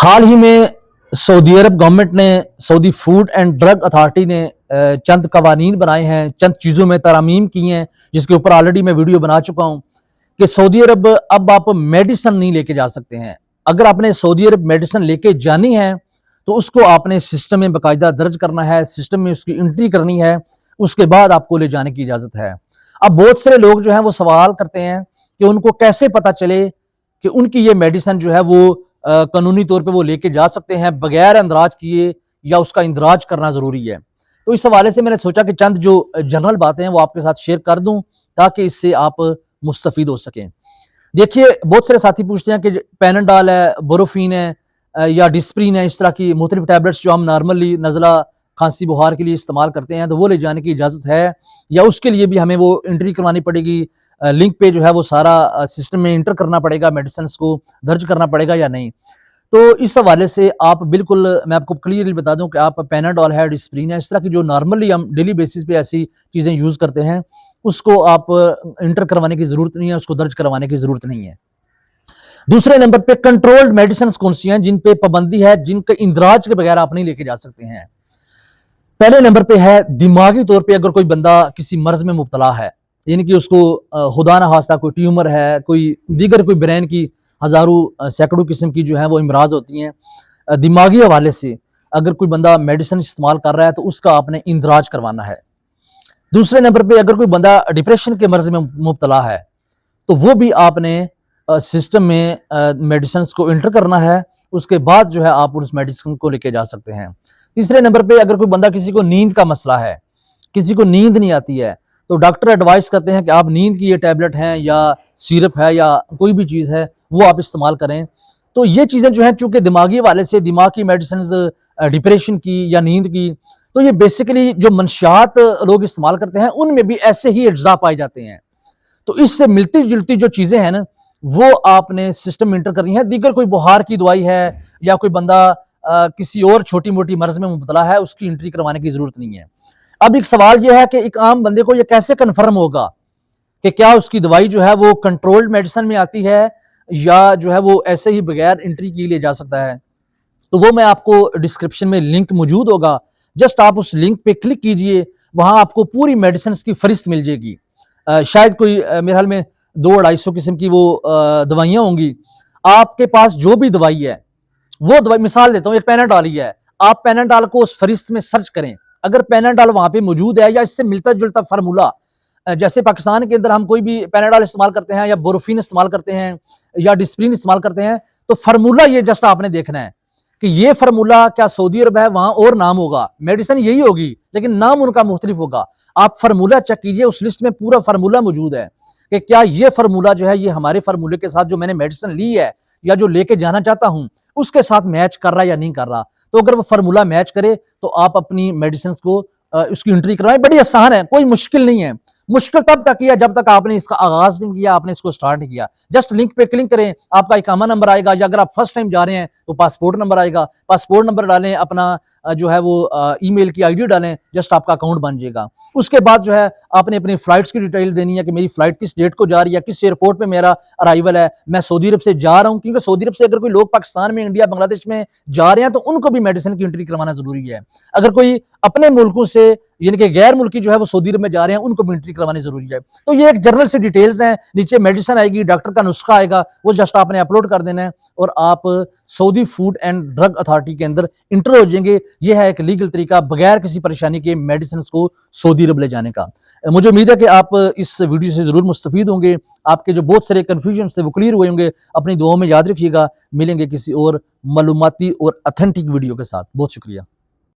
حال ہی میں سعودی عرب گورنمنٹ نے سعودی فوڈ اینڈ ڈرگ اتھارٹی نے چند قوانین بنائے ہیں، چند چیزوں میں ترامیم کی ہیں، جس کے اوپر آلریڈی میں ویڈیو بنا چکا ہوں کہ سعودی عرب اب آپ میڈیسن نہیں لے کے جا سکتے ہیں۔ اگر آپ نے سعودی عرب میڈیسن لے کے جانی ہے تو اس کو آپ نے سسٹم میں باقاعدہ درج کرنا ہے، سسٹم میں اس کی انٹری کرنی ہے، اس کے بعد آپ کو لے جانے کی اجازت ہے۔ اب بہت سارے لوگ جو ہیں وہ سوال کرتے ہیں کہ ان کو کیسے پتہ چلے کہ ان کی یہ میڈیسن جو ہے وہ قانونی طور پہ وہ لے کے جا سکتے ہیں بغیر اندراج کیے، یا اس کا اندراج کرنا ضروری ہے۔ تو اس حوالے سے میں نے سوچا کہ چند جو جنرل باتیں ہیں وہ آپ کے ساتھ شیئر کر دوں تاکہ اس سے آپ مستفید ہو سکیں۔ دیکھیے، بہت سارے ساتھی پوچھتے ہیں کہ پیناڈول ہے، بروفین ہے یا ڈسپرین ہے، اس طرح کی مختلف ٹیبلٹس جو ہم نارملی نزلہ کھانسی بخار کے لیے استعمال کرتے ہیں، تو وہ لے جانے کی اجازت ہے یا اس کے لیے بھی ہمیں وہ انٹری کروانی پڑے گی، لنک پہ جو ہے وہ سارا سسٹم میں انٹر کرنا پڑے گا، میڈیسنس کو درج کرنا پڑے گا یا نہیں۔ تو اس حوالے سے آپ بالکل، میں آپ کو کلیئرلی بتا دوں کہ آپ پیناڈول ہے، ڈسپرین ہے، اس طرح کی جو نارملی ہم ڈیلی بیسس پہ ایسی چیزیں یوز کرتے ہیں، اس کو آپ انٹر کروانے کی ضرورت نہیں ہے، اس کو درج کروانے کی ضرورت نہیں ہے۔ دوسرے نمبر پہ کنٹرولڈ میڈیسنز کون سی ہیں جن پہ پابندی ہے، جن کے اندراج کے بغیر آپ نہیں لے کے جا سکتے ہیں۔ پہلے نمبر پہ ہے دماغی طور پہ اگر کوئی بندہ کسی مرض میں مبتلا ہے، یعنی کہ اس کو خدا نہ خواستہ کوئی ٹیومر ہے، کوئی دیگر کوئی برین کی ہزاروں سینکڑوں قسم کی جو ہیں وہ امراض ہوتی ہیں، دماغی حوالے سے اگر کوئی بندہ میڈیسن استعمال کر رہا ہے تو اس کا آپ نے اندراج کروانا ہے۔ دوسرے نمبر پہ اگر کوئی بندہ ڈپریشن کے مرض میں مبتلا ہے تو وہ بھی آپ نے سسٹم میں میڈیسنز کو انٹر کرنا ہے، اس کے بعد جو ہے آپ اس میڈیسن کو لے کے جا سکتے ہیں۔ تیسرے نمبر پہ اگر کوئی بندہ کسی کو نیند کا مسئلہ ہے، کسی کو نیند نہیں آتی ہے، تو ڈاکٹر ایڈوائز کرتے ہیں کہ آپ نیند کی یہ ٹیبلٹ ہیں یا سیرپ ہے یا کوئی بھی چیز ہے وہ آپ استعمال کریں۔ تو یہ چیزیں جو ہیں چونکہ دماغی والے سے، دماغ کی میڈیسنز ڈپریشن کی یا نیند کی، تو یہ بیسیکلی جو منشیات لوگ استعمال کرتے ہیں ان میں بھی ایسے ہی اجزاء پائے جاتے ہیں۔ تو اس سے ملتی جلتی جو چیزیں ہیں نا وہ آپ نے سسٹم انٹر کرنی ہے۔ دیگر کوئی بخار کی دوائی ہے یا کوئی بندہ کسی اور چھوٹی موٹی مرض میں مبتلا ہے، اس کی انٹری کروانے کی ضرورت نہیں ہے۔ اب ایک سوال یہ ہے کہ ایک عام بندے کو یہ کیسے کنفرم ہوگا کہ کیا اس کی دوائی جو ہے وہ کنٹرولڈ میڈیسن میں آتی ہے یا جو ہے وہ ایسے ہی بغیر انٹری کی لے جا سکتا ہے؟ تو وہ میں آپ کو ڈسکرپشن میں لنک موجود ہوگا، جسٹ آپ اس لنک پہ کلک کیجئے، وہاں آپ کو پوری میڈیسنز کی فہرست مل جائے گی۔ شاید کوئی میرے حال میں 200-250 قسم کی وہ دوائیاں ہوں گی۔ آپ کے پاس جو بھی دوائی ہے وہ دوائی، مثال دیتا ہوں، ایک پیناڈول ہی ہے، آپ پیناڈول کو اس فہرست میں سرچ کریں، اگر پیناڈول وہاں پہ موجود ہے یا اس سے ملتا جلتا فارمولہ، جیسے پاکستان کے اندر ہم کوئی بھی پیناڈول استعمال کرتے ہیں یا بروفین استعمال کرتے ہیں یا ڈسپرین استعمال کرتے ہیں، تو فارمولہ یہ جسٹ آپ نے دیکھنا ہے کہ یہ فارمولہ کیا سعودی عرب ہے وہاں اور نام ہوگا، میڈیسن یہی ہوگی لیکن نام ان کا مختلف ہوگا۔ آپ فارمولہ چیک کیجئے، اس لسٹ میں پورا فارمولہ موجود ہے کہ کیا یہ فارمولہ جو ہے یہ ہمارے فارمولے کے ساتھ جو میں نے میڈیسن لی ہے یا جو لے کے جانا چاہتا ہوں اس کے ساتھ میچ کر رہا ہے یا نہیں کر رہا۔ تو اگر وہ فارمولہ میچ کرے تو آپ اپنی میڈیسنز کو اس کی انٹری کروائیں۔ بڑی آسان ہے، کوئی مشکل نہیں ہے۔ مشکل تب تک کیا جب تک آپ نے اس کا آغاز نہیں کیا، آپ نے اس کو سٹارٹ نہیں کیا۔ جسٹ لنک پہ کلک کریں، آپ کا اقامہ نمبر آئے گا، یا اگر آپ فرسٹ ٹائم جا رہے ہیں تو پاسپورٹ نمبر آئے گا، پاسپورٹ نمبر ڈالیں، اپنا جو ہے وہ ای میل کی ID ڈالیں، جسٹ آپ کا اکاؤنٹ بن جائے گا۔ اس کے بعد جو ہے آپ نے اپنی فلائٹس کی ڈیٹیل دینی ہے کہ میری فلائٹ کس ڈیٹ کو جا رہی ہے، کس ایئرپورٹ پہ میرا ارائیول ہے، میں سعودی عرب سے جا رہا ہوں، کیونکہ سعودی عرب سے اگر کوئی لوگ پاکستان میں، انڈیا، بنگلہ دیش میں جا رہے ہیں تو ان کو بھی میڈیسن کی انٹری کروانا ضروری ہے۔ اگر کوئی اپنے ملکوں سے یعنی کہ غیر ملکی جو ہے وہ سعودی عرب میں جا رہے ہیں ان کو بھی انٹری کروانی ضروری ہے۔ تو یہ ایک جنرل سی ڈیٹیلز ہیں، نیچے میڈیسن آئے گی، ڈاکٹر کا نسخہ آئے گا، وہ جسٹ آپ نے اپلوڈ کر دینا ہے اور آپ سعودی فوڈ اینڈ ڈرگ اتھارٹی کے اندر انٹر ہو جائیں گے۔ یہ ہے ایک لیگل طریقہ بغیر کسی پریشانی کے میڈیسنز کو سعودی عرب لے جانے کا۔ مجھے امید ہے کہ آپ اس ویڈیو سے ضرور مستفید ہوں گے، آپ کے جو بہت سارے کنفیوژنز تھے وہ کلیئر ہوئے ہوں گے۔ اپنی دعاؤں میں یاد رکھیے گا، ملیں گے کسی اور معلوماتی اور اتھینٹک ویڈیو کے ساتھ۔ بہت شکریہ۔